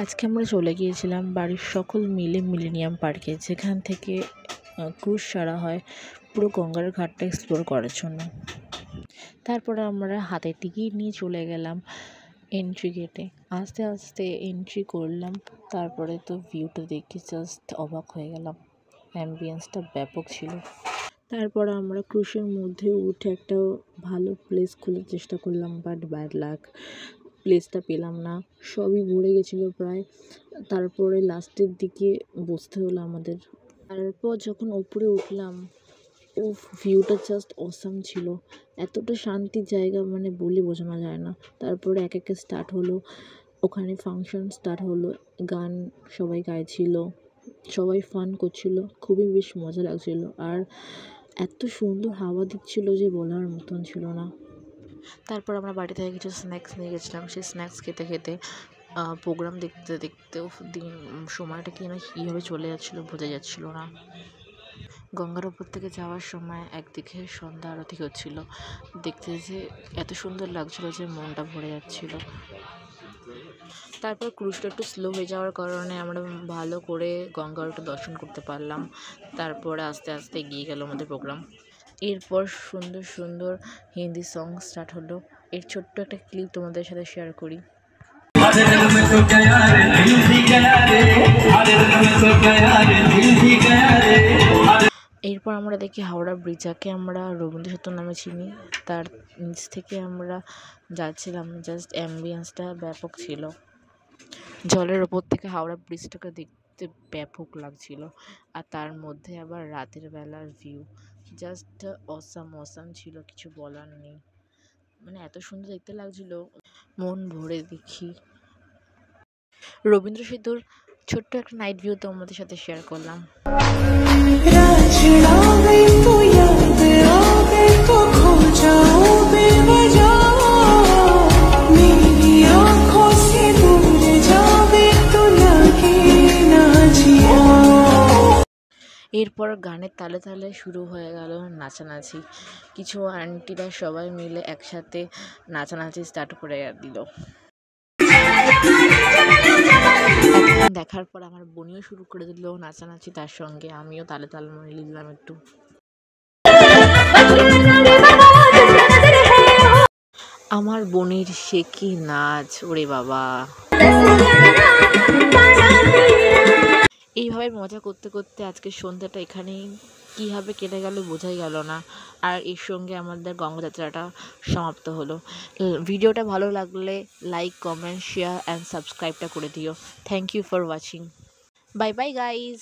আজকে আমরা চলে গিয়েছিলাম বাড়ির সকল মিলে মিলেনিয়াম পার্কে, যেখান থেকে ক্রুজ ছাড়া হয় পুরো গঙ্গার ঘাটটা এক্সপ্লোর করার জন্য। তারপরে আমরা হাতে টিকিট নিয়ে চলে গেলাম এন্ট্রি গেটে। আস্তে আস্তে এন্ট্রি করলাম, তারপরে তো ভিউটা দেখে জাস্ট অবাক হয়ে গেলাম। অ্যাম্বিয়েন্সটা ব্যাপক ছিল। তারপর আমরা ক্রুজের মধ্যে উঠে একটা ভালো প্লেস খোঁজার চেষ্টা করলাম, বাট ব্যাড লাক, প্লেসটা পেলাম না, সবই ভরে গেছিলো প্রায়। তারপরে লাস্টের দিকে বসতে হলো আমাদের। তারপর যখন ওপরে উঠলাম, ও ভিউটা জাস্ট অসাম ছিল। এতটা শান্তির জায়গা মানে বলে বোঝানো যায় না। তারপরে এক একে স্টার্ট হলো, ওখানে ফাংশন স্টার্ট হলো, গান সবাই গাইছিল, সবাই ফান করছিল, খুবই বেশ মজা লাগছিল। আর এত সুন্দর হাওয়া দিচ্ছিল যে বলার মতন ছিল না। তারপর আমরা বাড়ি থেকে কিছু স্ন্যাক্স নিয়ে গেছিলাম। সেই স্ন্যাক্স খেতে খেতে প্রোগ্রাম দেখতে দেখতেও সময়টা কীভাবে চলে যাচ্ছিলো বোঝা যাচ্ছিল না। গঙ্গার ওপর থেকে যাওয়ার সময় একদিকে সন্ধ্যা আরতি হচ্ছিল, দেখতে যে এত সুন্দর লাগছিল যে মনটা ভরে যাচ্ছিল। তারপর ক্রুজটা একটু স্লো হয়ে যাওয়ার কারণে আমরা ভালো করে গঙ্গার ওটা দর্শন করতে পারলাম। তারপরে আস্তে আস্তে এগিয়ে গেল আমাদের প্রোগ্রাম। এরপর সুন্দর সুন্দর হিন্দি সং স্টার্ট হলো। এর ছোট্ট একটা ক্লিপ তোমাদের সাথে শেয়ার করি। এরপর আমরা দেখি হাওড়া ব্রিজ, যাকে আমরা রবীন্দ্র সেতু নামে চিনি, তার নিচ থেকে আমরা যাচ্ছিলাম। জাস্ট অ্যাম্বিয়েন্সটা ব্যাপক ছিল। জলের ওপর থেকে হাওড়া ব্রিজটাকে দেখতে ব্যাপক লাগছিল, আর তার মধ্যে আবার রাতের বেলার ভিউ জাস্ট অসাম ছিল, কিছু বলার নেই। মানে এত সুন্দর দেখতে লাগছিল, মন ভরে দেখি। রবীন্দ্র সেতুর ছোট্ট একটা নাইট ভিউ তোমাদের সাথে শেয়ার করলাম। এরপর গানের তালে তালে শুরু হয়ে গেল নাচানাচি। কিছু আন্টিরা সবাই মিলে একসাথে নাচানাচি স্টার্ট করে দিল। দেখার পর আমার বোনিও শুরু করে দিল নাচানাচি, তার সঙ্গে আমিও তালে তালে মিলিয়ে দিলাম একটু। আমার বোনের সে কি নাচ, ওরে বাবা! এইভাবে মজা করতে করতে আজকের সন্ধ্যাটা এখানেই কীভাবে কেটে গেল বোঝাই গেল না। আর এর সঙ্গে আমাদের গঙ্গাযাত্রাটা সমাপ্ত হলো। ভিডিওটা ভালো লাগলে লাইক, কমেন্ট, শেয়ার অ্যান্ড সাবস্ক্রাইবটা করে দিও। Thank you for watching. Bye bye guys.